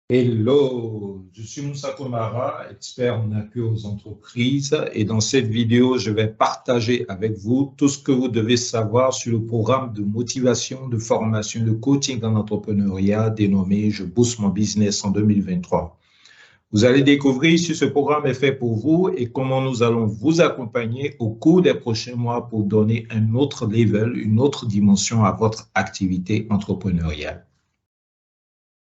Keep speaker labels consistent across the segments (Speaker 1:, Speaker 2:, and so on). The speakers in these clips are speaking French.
Speaker 1: Hello, je suis Moussa Komara, expert en accueil aux entreprises et dans cette vidéo, je vais partager avec vous tout ce que vous devez savoir sur le programme de motivation, de formation, de coaching en entrepreneuriat dénommé Je booste mon business en 2023. Vous allez découvrir si ce programme est fait pour vous et comment nous allons vous accompagner au cours des prochains mois pour donner un autre level, une autre dimension à votre activité entrepreneuriale.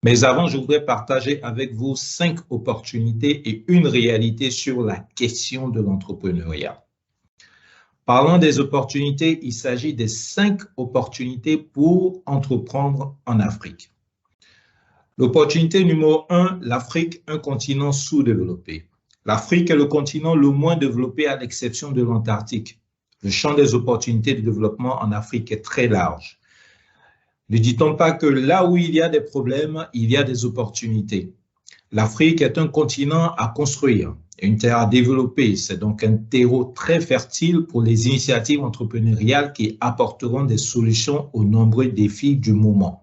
Speaker 1: Mais avant, je voudrais partager avec vous 5 opportunités et une réalité sur la question de l'entrepreneuriat. Parlant des opportunités, il s'agit des 5 opportunités pour entreprendre en Afrique. L'opportunité numéro 1, l'Afrique, un continent sous-développé. L'Afrique est le continent le moins développé à l'exception de l'Antarctique. Le champ des opportunités de développement en Afrique est très large. Ne dit-on pas que là où il y a des problèmes, il y a des opportunités? L'Afrique est un continent à construire, une terre à développer. C'est donc un terreau très fertile pour les initiatives entrepreneuriales qui apporteront des solutions aux nombreux défis du moment.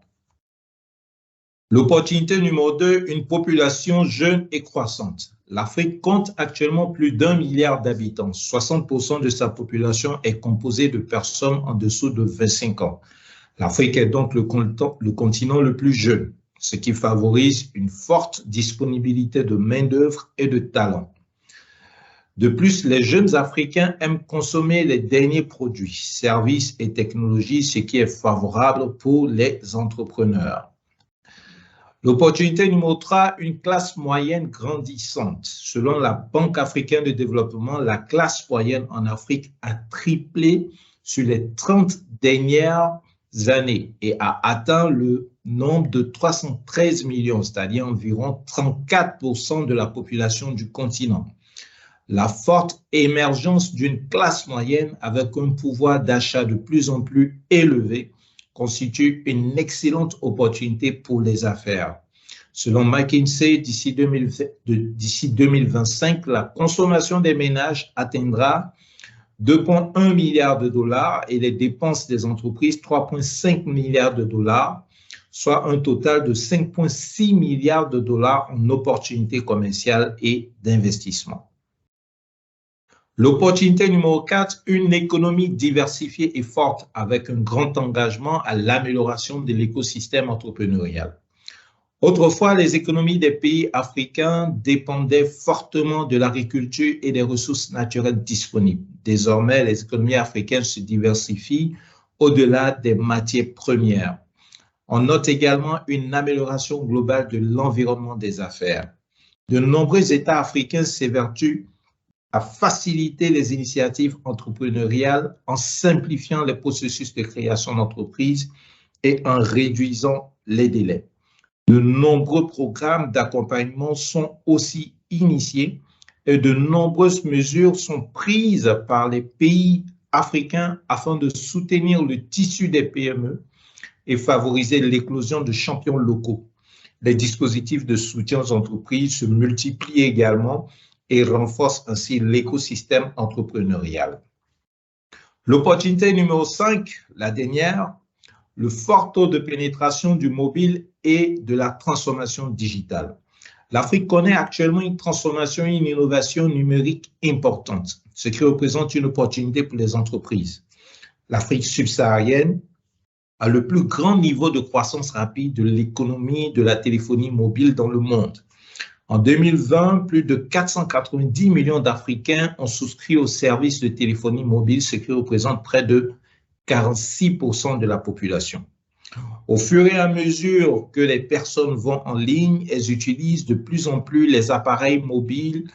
Speaker 1: L'opportunité numéro 2, une population jeune et croissante. L'Afrique compte actuellement plus d'1 milliard d'habitants. 60% de sa population est composée de personnes en dessous de 25 ans. L'Afrique est donc le continent le plus jeune, ce qui favorise une forte disponibilité de main-d'œuvre et de talent. De plus, les jeunes Africains aiment consommer les derniers produits, services et technologies, ce qui est favorable pour les entrepreneurs. L'opportunité numéro 3, une classe moyenne grandissante. Selon la Banque africaine de développement, la classe moyenne en Afrique a triplé sur les 30 dernières années et a atteint le nombre de 313 millions, c'est-à-dire environ 34% de la population du continent. La forte émergence d'une classe moyenne avec un pouvoir d'achat de plus en plus élevé constitue une excellente opportunité pour les affaires. Selon McKinsey, d'ici 2025, la consommation des ménages atteindra 2,1 milliards de dollars et les dépenses des entreprises 3,5 milliards de dollars, soit un total de 5,6 milliards de dollars en opportunités commerciales et d'investissement. L'opportunité numéro 4, une économie diversifiée et forte avec un grand engagement à l'amélioration de l'écosystème entrepreneurial. Autrefois, les économies des pays africains dépendaient fortement de l'agriculture et des ressources naturelles disponibles. Désormais, les économies africaines se diversifient au-delà des matières premières. On note également une amélioration globale de l'environnement des affaires. De nombreux États africains s'évertuent à faciliter les initiatives entrepreneuriales en simplifiant les processus de création d'entreprises et en réduisant les délais. De nombreux programmes d'accompagnement sont aussi initiés et de nombreuses mesures sont prises par les pays africains afin de soutenir le tissu des PME et favoriser l'éclosion de champions locaux. Les dispositifs de soutien aux entreprises se multiplient également et renforcent ainsi l'écosystème entrepreneurial. L'opportunité numéro 5, la dernière, le fort taux de pénétration du mobile et de la transformation digitale. L'Afrique connaît actuellement une transformation et une innovation numérique importante, ce qui représente une opportunité pour les entreprises. L'Afrique subsaharienne a le plus grand niveau de croissance rapide de l'économie de la téléphonie mobile dans le monde. En 2020, plus de 490 millions d'Africains ont souscrit au service de téléphonie mobile, ce qui représente près de 46% de la population. Au fur et à mesure que les personnes vont en ligne, elles utilisent de plus en plus les appareils mobiles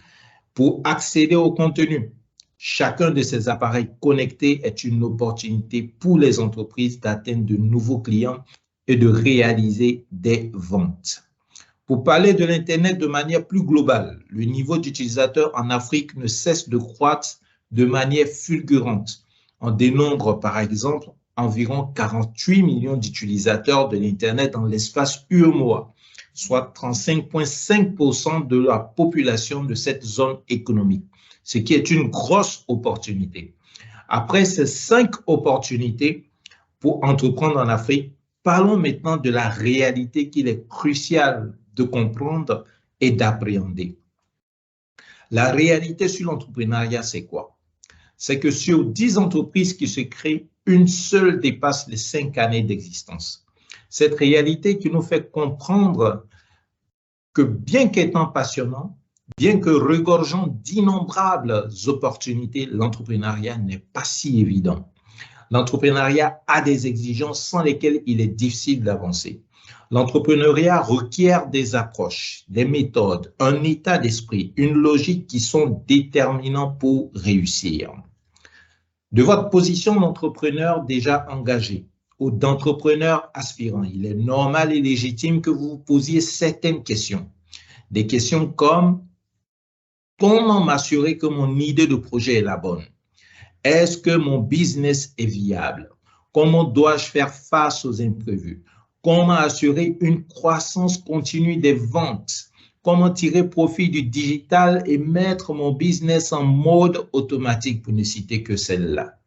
Speaker 1: pour accéder au contenu. Chacun de ces appareils connectés est une opportunité pour les entreprises d'atteindre de nouveaux clients et de réaliser des ventes. Pour parler de l'Internet de manière plus globale, le niveau d'utilisateurs en Afrique ne cesse de croître de manière fulgurante. On dénombre par exemple environ 48 millions d'utilisateurs de l'Internet dans l'espace UEMOA, soit 35,5% de la population de cette zone économique, ce qui est une grosse opportunité. Après ces 5 opportunités pour entreprendre en Afrique, parlons maintenant de la réalité qu'il est crucial de comprendre et d'appréhender. La réalité sur l'entrepreneuriat, c'est quoi? C'est que sur 10 entreprises qui se créent, une seule dépasse les 5 années d'existence. Cette réalité qui nous fait comprendre que bien qu'étant passionnant, bien que regorgeant d'innombrables opportunités, l'entrepreneuriat n'est pas si évident. L'entrepreneuriat a des exigences sans lesquelles il est difficile d'avancer. L'entrepreneuriat requiert des approches, des méthodes, un état d'esprit, une logique qui sont déterminants pour réussir. De votre position d'entrepreneur déjà engagé ou d'entrepreneur aspirant, il est normal et légitime que vous vous posiez certaines questions. Des questions comme « Comment m'assurer que mon idée de projet est la bonne? Est-ce que mon business est viable? Comment dois-je faire face aux imprévus? Comment assurer une croissance continue des ventes? Comment tirer profit du digital et mettre mon business en mode automatique pour ne citer que celle-là? »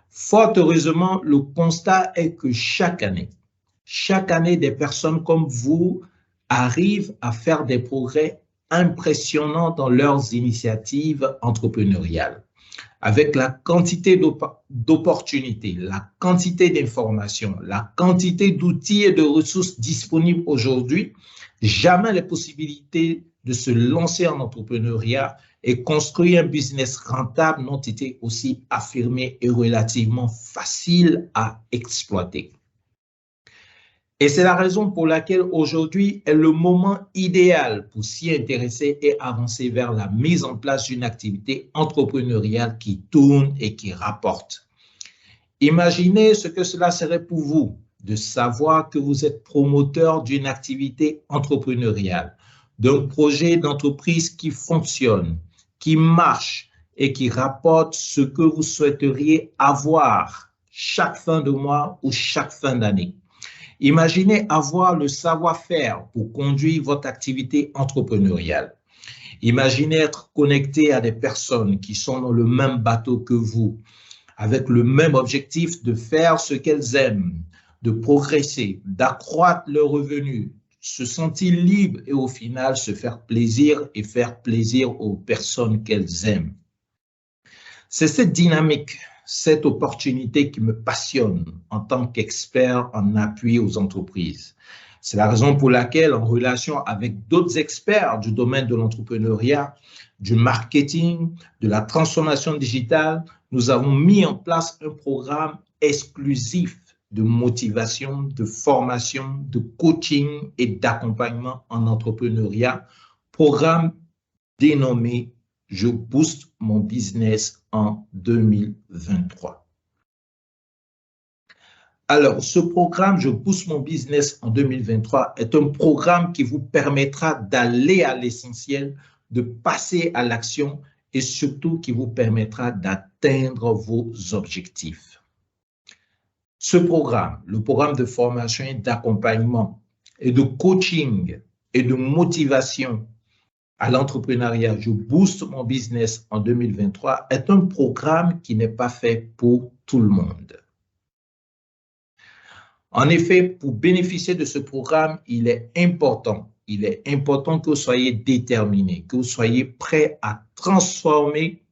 Speaker 1: Fort heureusement, le constat est que chaque année, des personnes comme vous arrivent à faire des progrès impressionnants dans leurs initiatives entrepreneuriales. Avec la quantité d'opportunités, la quantité d'informations, la quantité d'outils et de ressources disponibles aujourd'hui, jamais les possibilités de se lancer en entrepreneuriat et construire un business rentable n'ont été aussi affirmées et relativement faciles à exploiter. Et c'est la raison pour laquelle aujourd'hui est le moment idéal pour s'y intéresser et avancer vers la mise en place d'une activité entrepreneuriale qui tourne et qui rapporte. Imaginez ce que cela serait pour vous de savoir que vous êtes promoteur d'une activité entrepreneuriale, d'un projet d'entreprise qui fonctionne, qui marche et qui rapporte ce que vous souhaiteriez avoir chaque fin de mois ou chaque fin d'année. Imaginez avoir le savoir-faire pour conduire votre activité entrepreneuriale. Imaginez être connecté à des personnes qui sont dans le même bateau que vous, avec le même objectif de faire ce qu'elles aiment, de progresser, d'accroître leurs revenus, se sentir libre et au final se faire plaisir et faire plaisir aux personnes qu'elles aiment. C'est cette dynamique, cette opportunité qui me passionne en tant qu'expert en appui aux entreprises. C'est la raison pour laquelle, en relation avec d'autres experts du domaine de l'entrepreneuriat, du marketing, de la transformation digitale, nous avons mis en place un programme exclusif de motivation, de formation, de coaching et d'accompagnement en entrepreneuriat, programme dénommé « Je booste mon business en 2023 ». Alors, ce programme « Je booste mon business en 2023 » est un programme qui vous permettra d'aller à l'essentiel, de passer à l'action et surtout qui vous permettra d'atteindre vos objectifs. Ce programme, le programme de formation et d'accompagnement et de coaching et de motivation à l'entrepreneuriat, je booste mon business en 2023, est un programme qui n'est pas fait pour tout le monde. En effet, pour bénéficier de ce programme, il est important que vous soyez déterminé, que vous soyez prêt à transformer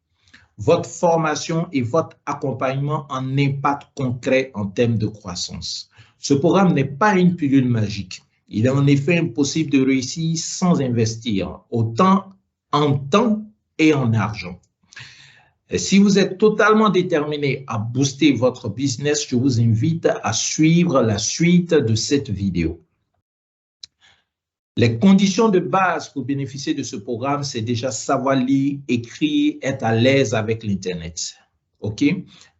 Speaker 1: votre formation et votre accompagnement en impact concret en termes de croissance. Ce programme n'est pas une pilule magique. Il est en effet impossible de réussir sans investir, autant en temps et en argent. Et si vous êtes totalement déterminé à booster votre business, je vous invite à suivre la suite de cette vidéo. Les conditions de base pour bénéficier de ce programme, c'est déjà savoir lire, écrire, être à l'aise avec l'Internet. OK?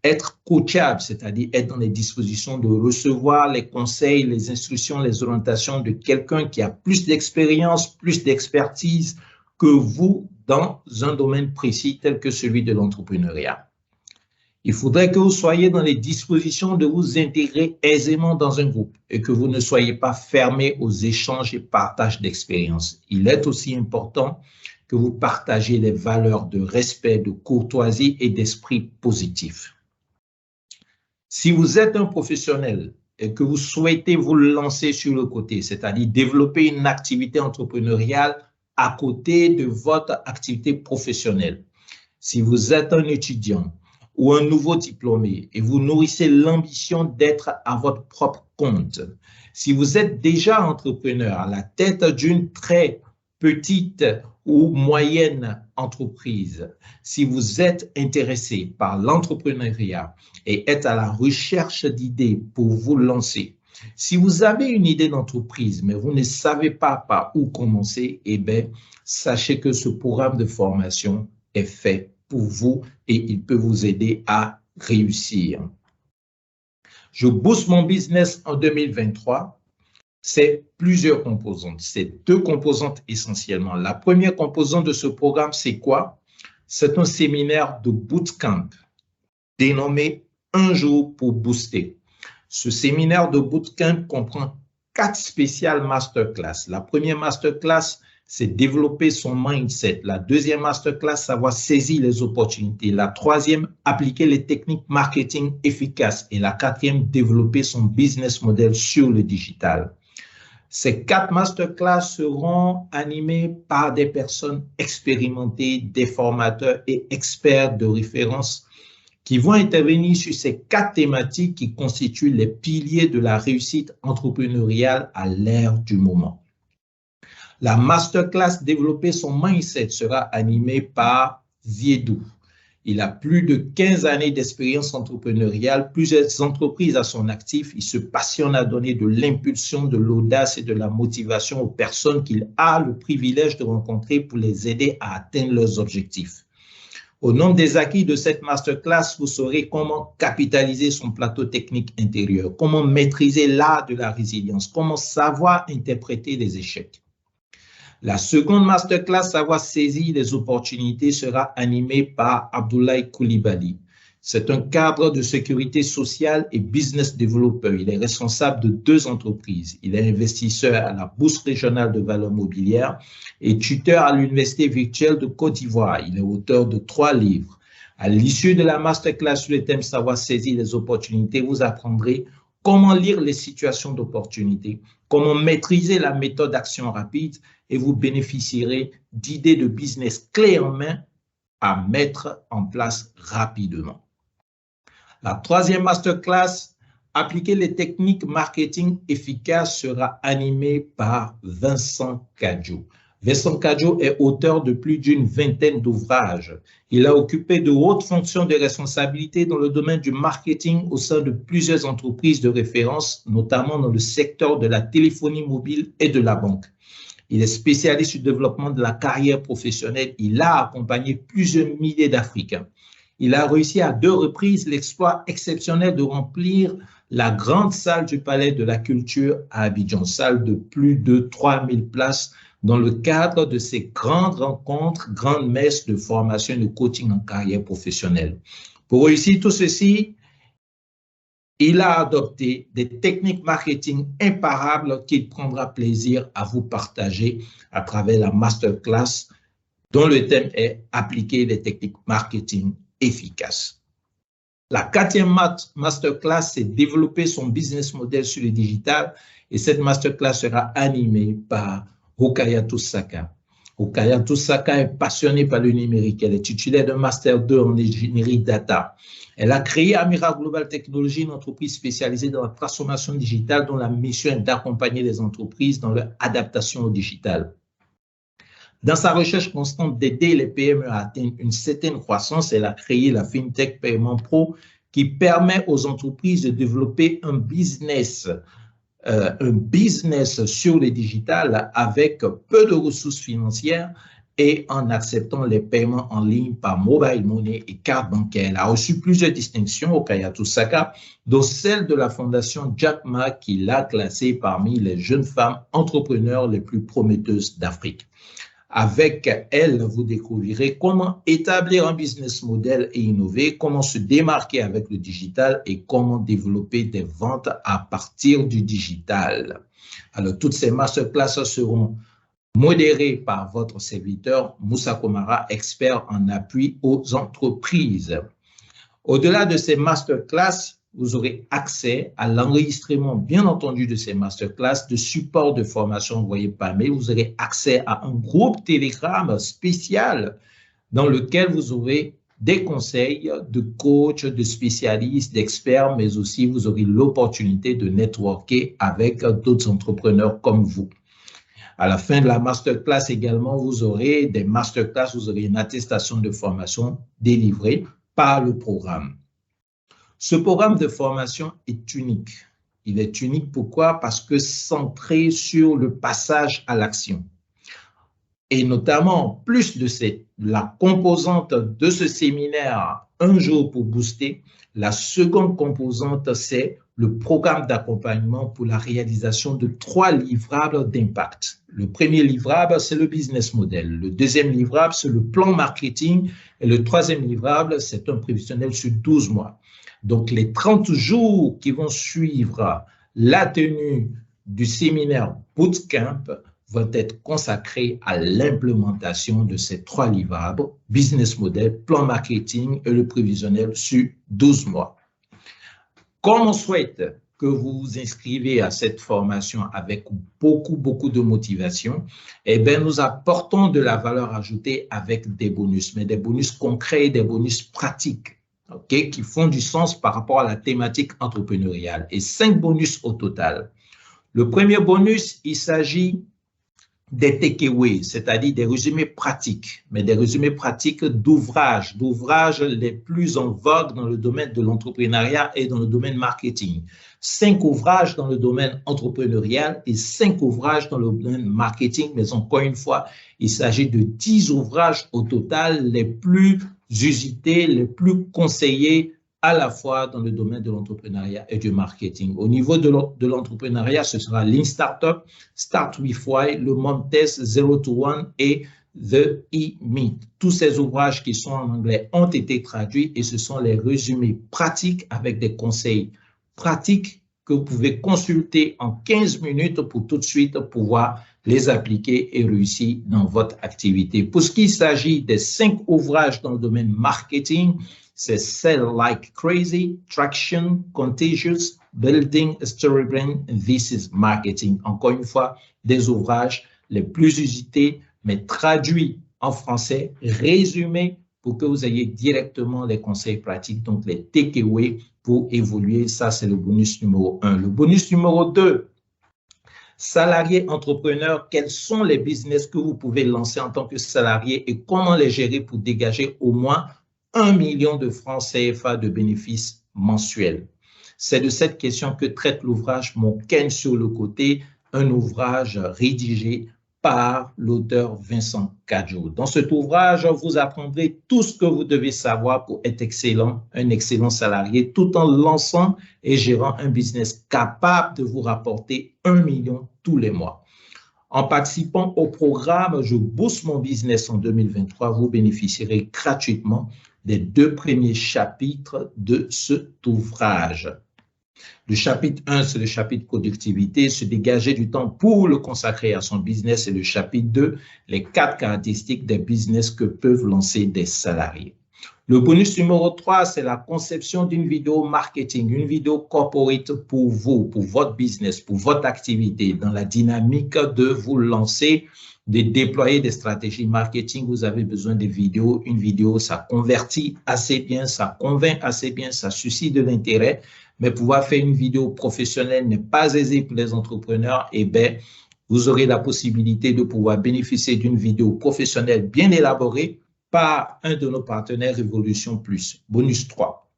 Speaker 1: Être coachable, c'est-à-dire être dans les dispositions de recevoir les conseils, les instructions, les orientations de quelqu'un qui a plus d'expérience, plus d'expertise que vous dans un domaine précis tel que celui de l'entrepreneuriat. Il faudrait que vous soyez dans les dispositions de vous intégrer aisément dans un groupe et que vous ne soyez pas fermé aux échanges et partages d'expériences. Il est aussi important que vous partagez les valeurs de respect, de courtoisie et d'esprit positif. Si vous êtes un professionnel et que vous souhaitez vous lancer sur le côté, c'est-à-dire développer une activité entrepreneuriale à côté de votre activité professionnelle. Si vous êtes un étudiant ou un nouveau diplômé et vous nourrissez l'ambition d'être à votre propre compte, si vous êtes déjà entrepreneur à la tête d'une très petite ou moyenne entreprise, si vous êtes intéressé par l'entrepreneuriat et êtes à la recherche d'idées pour vous lancer, si vous avez une idée d'entreprise, mais vous ne savez pas par où commencer, eh bien, sachez que ce programme de formation est fait pour vous et il peut vous aider à réussir. Je booste mon business en 2023. C'est plusieurs composantes. C'est deux composantes essentiellement. La première composante de ce programme, c'est quoi? C'est un séminaire de bootcamp dénommé « Un jour pour booster ». Ce séminaire de bootcamp comprend 4 spéciales masterclass. La première masterclass, c'est développer son mindset. La deuxième masterclass, savoir saisir les opportunités. La troisième, appliquer les techniques marketing efficaces. Et la quatrième, développer son business model sur le digital. Ces 4 masterclass seront animées par des personnes expérimentées, des formateurs et experts de référence qui vont intervenir sur ces 4 thématiques qui constituent les piliers de la réussite entrepreneuriale à l'ère du moment. La masterclass Développer son mindset sera animée par Viedou. Il a plus de 15 années d'expérience entrepreneuriale, plusieurs entreprises à son actif. Il se passionne à donner de l'impulsion, de l'audace et de la motivation aux personnes qu'il a le privilège de rencontrer pour les aider à atteindre leurs objectifs. Au nom des acquis de cette masterclass, vous saurez comment capitaliser son plateau technique intérieur, comment maîtriser l'art de la résilience, comment savoir interpréter les échecs. La seconde masterclass, savoir saisir les opportunités, sera animée par Abdoulaye Koulibaly. C'est un cadre de sécurité sociale et business developer. Il est responsable de 2 entreprises. Il est investisseur à la Bourse régionale de valeurs mobilières et tuteur à l'Université virtuelle de Côte d'Ivoire. Il est auteur de 3 livres. À l'issue de la masterclass sur le thème savoir saisir les opportunités, vous apprendrez comment lire les situations d'opportunité, comment maîtriser la méthode d'action rapide et vous bénéficierez d'idées de business clés en main à mettre en place rapidement. La troisième masterclass, appliquer les techniques marketing efficaces, sera animée par Vincent Kadjo. Vincent Kadjo est auteur de plus d'une vingtaine d'ouvrages. Il a occupé de hautes fonctions de responsabilité dans le domaine du marketing au sein de plusieurs entreprises de référence, notamment dans le secteur de la téléphonie mobile et de la banque. Il est spécialiste du développement de la carrière professionnelle. Il a accompagné plusieurs milliers d'Africains. Il a réussi à 2 reprises l'exploit exceptionnel de remplir la grande salle du Palais de la Culture à Abidjan, salle de plus de 3000 places, dans le cadre de ces grandes rencontres, grandes messes de formation et de coaching en carrière professionnelle. Pour réussir tout ceci, il a adopté des techniques marketing imparables qu'il prendra plaisir à vous partager à travers la masterclass dont le thème est « Appliquer les techniques marketing efficaces ». La 4e masterclass, c'est « Développer son business model sur le digital » et cette masterclass sera animée par Rukayatou Saka. Rukayatou Saka est passionnée par le numérique. Elle est titulaire d'un Master 2 en ingénierie data. Elle a créé Amira Global Technology, une entreprise spécialisée dans la transformation digitale dont la mission est d'accompagner les entreprises dans leur adaptation au digital. Dans sa recherche constante d'aider les PME à atteindre une certaine croissance, elle a créé la FinTech Paiement Pro qui permet aux entreprises de développer un business sur le digital avec peu de ressources financières et en acceptant les paiements en ligne par mobile money et carte bancaire. Elle a reçu plusieurs distinctions au Rukayatou Saka, dont celle de la fondation Jack Ma qui l'a classée parmi les jeunes femmes entrepreneurs les plus prometteuses d'Afrique. Avec elle, vous découvrirez comment établir un business model et innover, comment se démarquer avec le digital et comment développer des ventes à partir du digital. Alors, toutes ces masterclasses seront modérées par votre serviteur Moussa Komara, expert en appui aux entreprises. Au-delà de ces masterclass, vous aurez accès à l'enregistrement, bien entendu, de ces masterclass, de support de formation envoyé par mail. Vous aurez accès à un groupe Telegram spécial dans lequel vous aurez des conseils de coachs, de spécialistes, d'experts, mais aussi vous aurez l'opportunité de networker avec d'autres entrepreneurs comme vous. À la fin de la masterclass également, vous aurez des masterclass, vous aurez une attestation de formation délivrée par le programme. Ce programme de formation est unique. Il est unique pourquoi? Parce que centré sur le passage à l'action. Et notamment, en plus de la composante de ce séminaire, un jour pour booster, la seconde composante, c'est le programme d'accompagnement pour la réalisation de 3 livrables d'impact. Le premier livrable, c'est le business model. Le deuxième livrable, c'est le plan marketing. Et le troisième livrable, c'est un prévisionnel sur 12 mois. Donc, les 30 jours qui vont suivre la tenue du séminaire Bootcamp vont être consacrés à l'implémentation de ces 3 livrables, business model, plan marketing et le prévisionnel sur 12 mois. Comme on souhaite que vous vous inscrivez à cette formation avec beaucoup de motivation, eh bien, nous apportons de la valeur ajoutée avec des bonus, mais des bonus concrets, des bonus pratiques, okay, qui font du sens par rapport à la thématique entrepreneuriale. Et 5 bonus au total. Le premier bonus, il s'agit des takeaways, c'est-à-dire des résumés pratiques, mais des résumés pratiques d'ouvrages les plus en vogue dans le domaine de l'entrepreneuriat et dans le domaine marketing. 5 ouvrages dans le domaine entrepreneurial et 5 ouvrages dans le domaine marketing, mais encore une fois, il s'agit de 10 ouvrages au total les plus usités, les plus conseillés à la fois dans le domaine de l'entrepreneuriat et du marketing. Au niveau de l'entrepreneuriat, ce sera Lean Startup, Start with Why, le Montes 0 to 1 et The E-Meet. Tous ces ouvrages qui sont en anglais ont été traduits et ce sont les résumés pratiques avec des conseils pratiques que vous pouvez consulter en 15 minutes pour tout de suite pouvoir les appliquer et réussir dans votre activité. Pour ce qui s'agit des 5 ouvrages dans le domaine marketing, c'est Sell Like Crazy, Traction, Contagious, Building a Story Brand, This is Marketing. Encore une fois, des ouvrages les plus usités, mais traduits en français, résumés pour que vous ayez directement les conseils pratiques, donc les takeaways pour évoluer. Ça, c'est le bonus numéro 1. Le bonus numéro 2, salarié entrepreneur, quels sont les business que vous pouvez lancer en tant que salarié et comment les gérer pour dégager au moins 1 million de francs CFA de bénéfices mensuels. C'est de cette question que traite l'ouvrage Mon Ken sur le côté, un ouvrage rédigé par l'auteur Vincent Cadjo. Dans cet ouvrage, vous apprendrez tout ce que vous devez savoir pour être excellent, un excellent salarié, tout en lançant et gérant un business capable de vous rapporter 1 million tous les mois. En participant au programme Je booste mon business en 2023, vous bénéficierez gratuitement des 2 premiers chapitres de cet ouvrage. Le chapitre 1, c'est le chapitre productivité, se dégager du temps pour le consacrer à son business. Et le chapitre 2, les 4 caractéristiques des business que peuvent lancer des salariés. Le bonus numéro 3, c'est la conception d'une vidéo marketing, une vidéo corporate pour vous, pour votre business, pour votre activité, dans la dynamique de vous lancer, de déployer des stratégies marketing. Vous avez besoin de vidéos. Une vidéo, ça convertit assez bien, ça convainc assez bien, ça suscite de l'intérêt. Mais pouvoir faire une vidéo professionnelle n'est pas aisé pour les entrepreneurs. Eh bien, vous aurez la possibilité de pouvoir bénéficier d'une vidéo professionnelle bien élaborée par un de nos partenaires Révolution Plus. Bonus 3.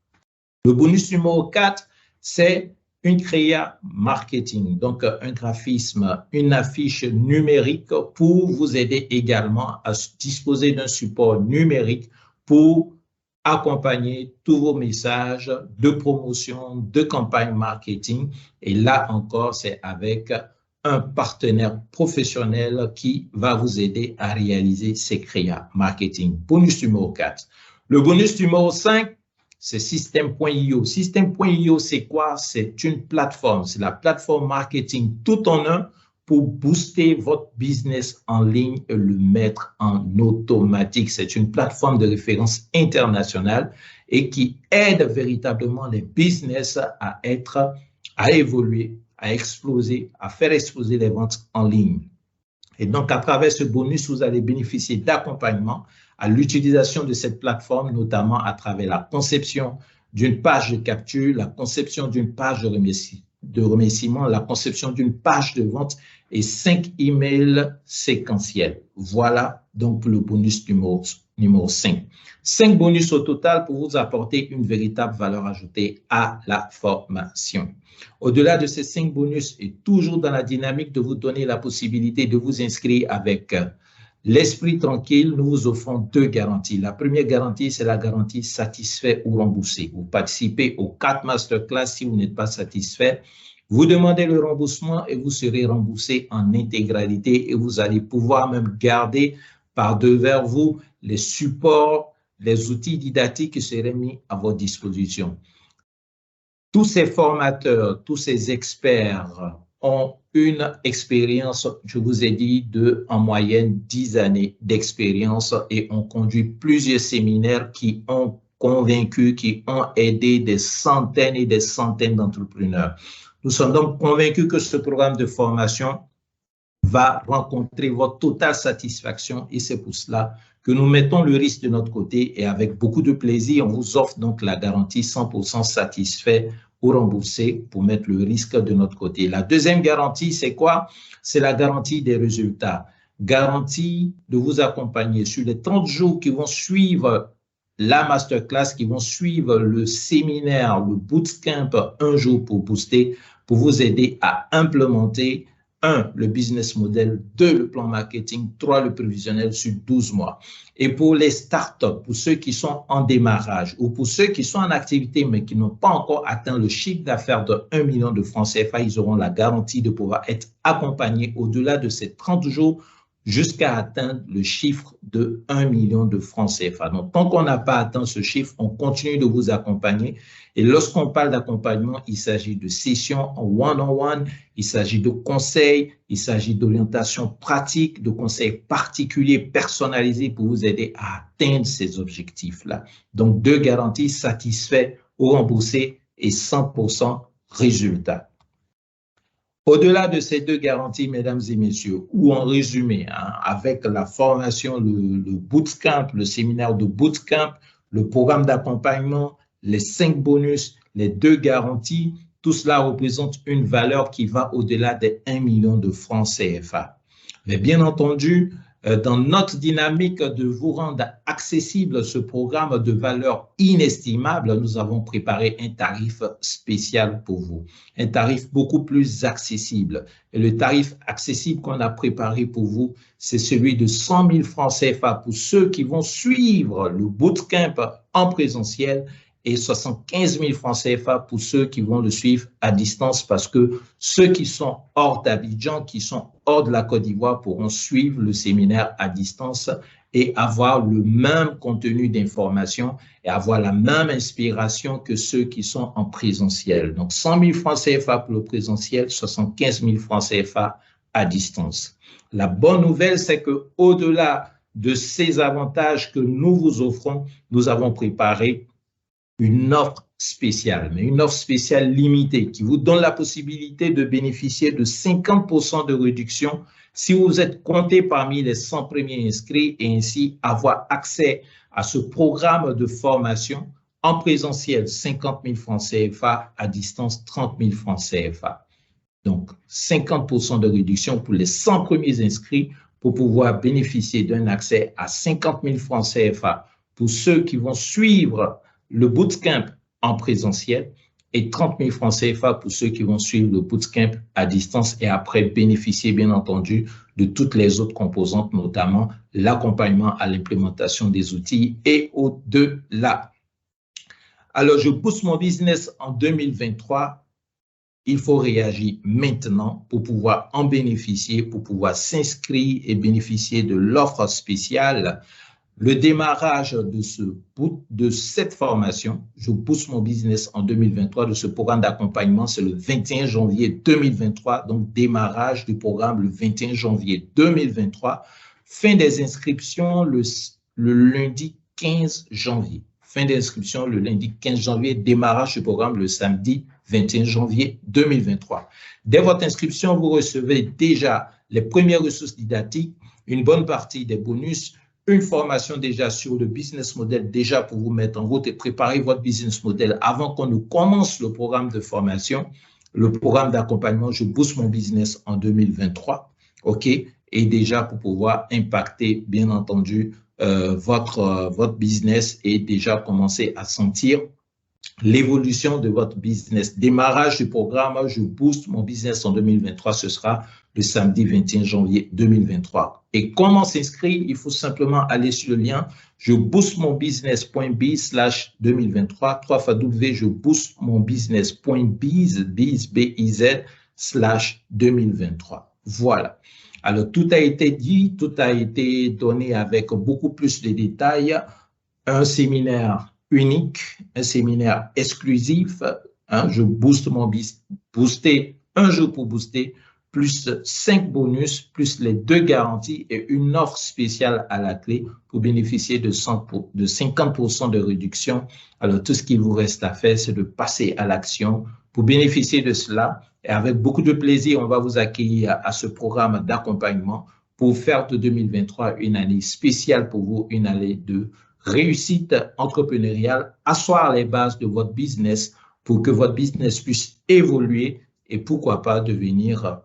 Speaker 1: Le bonus numéro 4, c'est une créa marketing, donc un graphisme, une affiche numérique pour vous aider également à disposer d'un support numérique pour accompagner tous vos messages de promotion, de campagne marketing. Et là encore, c'est avec un partenaire professionnel qui va vous aider à réaliser ces créas marketing. Bonus numéro 4. Le bonus numéro 5, c'est System.io. System.io, c'est quoi? C'est une plateforme. C'est la plateforme marketing tout en un pour booster votre business en ligne et le mettre en automatique. C'est une plateforme de référence internationale et qui aide véritablement les business à évoluer, à exploser, à faire exploser les ventes en ligne. Et donc, à travers ce bonus, vous allez bénéficier d'accompagnement à l'utilisation de cette plateforme, notamment à travers la conception d'une page de capture, la conception d'une page de remerciement, la conception d'une page de vente et 5 emails séquentiels. Voilà donc le bonus numéro 5. 5 bonus au total pour vous apporter une véritable valeur ajoutée à la formation. Au-delà de ces 5 bonus et toujours dans la dynamique de vous donner la possibilité de vous inscrire avec l'esprit tranquille, nous vous offrons 2 garanties. La première garantie, c'est la garantie satisfait ou remboursé. Vous participez aux 4 masterclass. Si vous n'êtes pas satisfait, vous demandez le remboursement et vous serez remboursé en intégralité et vous allez pouvoir même garder par devers vous les supports, les outils didactiques qui seraient mis à votre disposition. Tous ces formateurs, tous ces experts ont une expérience, je vous ai dit, de en moyenne 10 années d'expérience et ont conduit plusieurs séminaires qui ont convaincu, qui ont aidé des centaines et des centaines d'entrepreneurs. Nous sommes donc convaincus que ce programme de formation va rencontrer votre totale satisfaction et c'est pour cela que nous mettons le risque de notre côté et avec beaucoup de plaisir, on vous offre donc la garantie 100% satisfait ou remboursé pour mettre le risque de notre côté. La deuxième garantie, c'est quoi? C'est la garantie des résultats. Garantie de vous accompagner sur les 30 jours qui vont suivre la masterclass, qui vont suivre le séminaire, le bootcamp, un jour pour booster, pour vous aider à implémenter 1, le business model, 2, le plan marketing, 3, le prévisionnel sur 12 mois. Et pour les startups, pour ceux qui sont en démarrage ou pour ceux qui sont en activité mais qui n'ont pas encore atteint le chiffre d'affaires de 1 million de francs CFA, ils auront la garantie de pouvoir être accompagnés au-delà de ces 30 jours jusqu'à atteindre le chiffre de 1 million de francs CFA. Donc, tant qu'on n'a pas atteint ce chiffre, on continue de vous accompagner. Et lorsqu'on parle d'accompagnement, il s'agit de sessions en one-on-one, il s'agit de conseils, il s'agit d'orientation pratique, de conseils particuliers, personnalisés pour vous aider à atteindre ces objectifs-là. Donc, 2 garanties satisfaites ou remboursées et 100% résultat. Au-delà de ces 2 garanties, mesdames et messieurs, ou en résumé, avec la formation, le bootcamp, le séminaire de bootcamp, le programme d'accompagnement, les 5 bonus, les 2 garanties, tout cela représente une valeur qui va au-delà des 1 million de francs CFA. Mais bien entendu, dans notre dynamique de vous rendre accessible ce programme de valeur inestimable, nous avons préparé un tarif spécial pour vous, un tarif beaucoup plus accessible. Et le tarif accessible qu'on a préparé pour vous, c'est celui de 100 000 francs CFA pour ceux qui vont suivre le bootcamp en présentiel et 75 000 francs CFA pour ceux qui vont le suivre à distance parce que ceux qui sont hors d'Abidjan, qui sont hors de la Côte d'Ivoire pourront suivre le séminaire à distance et avoir le même contenu d'information et avoir la même inspiration que ceux qui sont en présentiel. Donc 100 000 francs CFA pour le présentiel, 75 000 francs CFA à distance. La bonne nouvelle, c'est que au-delà de ces avantages que nous vous offrons, nous avons préparé une offre spéciale, mais une offre spéciale limitée qui vous donne la possibilité de bénéficier de 50% de réduction si vous êtes compté parmi les 100 premiers inscrits et ainsi avoir accès à ce programme de formation en présentiel 50 000 francs CFA, à distance 30 000 francs CFA. Donc 50% de réduction pour les 100 premiers inscrits pour pouvoir bénéficier d'un accès à 50 000 francs CFA pour ceux qui vont suivre le bootcamp en présentiel et 30 000 francs CFA pour ceux qui vont suivre le bootcamp à distance et après bénéficier, bien entendu, de toutes les autres composantes, notamment l'accompagnement à l'implémentation des outils et au-delà. Alors, je booste mon business en 2023. Il faut réagir maintenant pour pouvoir en bénéficier, pour pouvoir s'inscrire et bénéficier de l'offre spéciale Le démarrage de cette formation, je booste mon business en 2023, de ce programme d'accompagnement, c'est le 21 janvier 2023. Donc, démarrage du programme le 21 janvier 2023. Fin des inscriptions le lundi 15 janvier. Fin d'inscription le lundi 15 janvier, démarrage du programme le samedi 21 janvier 2023. Dès votre inscription, vous recevez déjà les premières ressources didactiques, une bonne partie des bonus, une formation déjà sur le business model déjà pour vous mettre en route et préparer votre business model avant qu'on ne commence le programme de formation, le programme d'accompagnement Je booste mon business en 2023, OK? Et déjà pour pouvoir impacter, bien entendu, votre business et déjà commencer à sentir l'évolution de votre business. Démarrage du programme Je booste mon business en 2023, ce sera le samedi 21 janvier 2023. Et comment s'inscrire? Il faut simplement aller sur le lien je booste mon business.biz/2023, 3x je booste mon business.biz/2023. Voilà. Alors, tout a été dit, tout a été donné avec beaucoup plus de détails. Un séminaire unique, un séminaire exclusif. Je booste mon business, booster un jour pour booster, plus 5 bonus, plus les 2 garanties et une offre spéciale à la clé pour bénéficier de 50% de réduction. Alors, tout ce qu'il vous reste à faire, c'est de passer à l'action. Pour bénéficier de cela, et avec beaucoup de plaisir, on va vous accueillir à ce programme d'accompagnement pour faire de 2023 une année spéciale pour vous, une année de réussite entrepreneuriale, asseoir les bases de votre business pour que votre business puisse évoluer et pourquoi pas devenir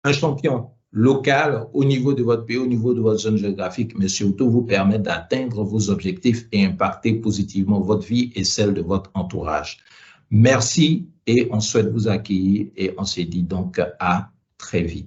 Speaker 1: un champion local au niveau de votre pays, au niveau de votre zone géographique, mais surtout vous permettre d'atteindre vos objectifs et impacter positivement votre vie et celle de votre entourage. Merci et on souhaite vous accueillir et on se dit donc à très vite.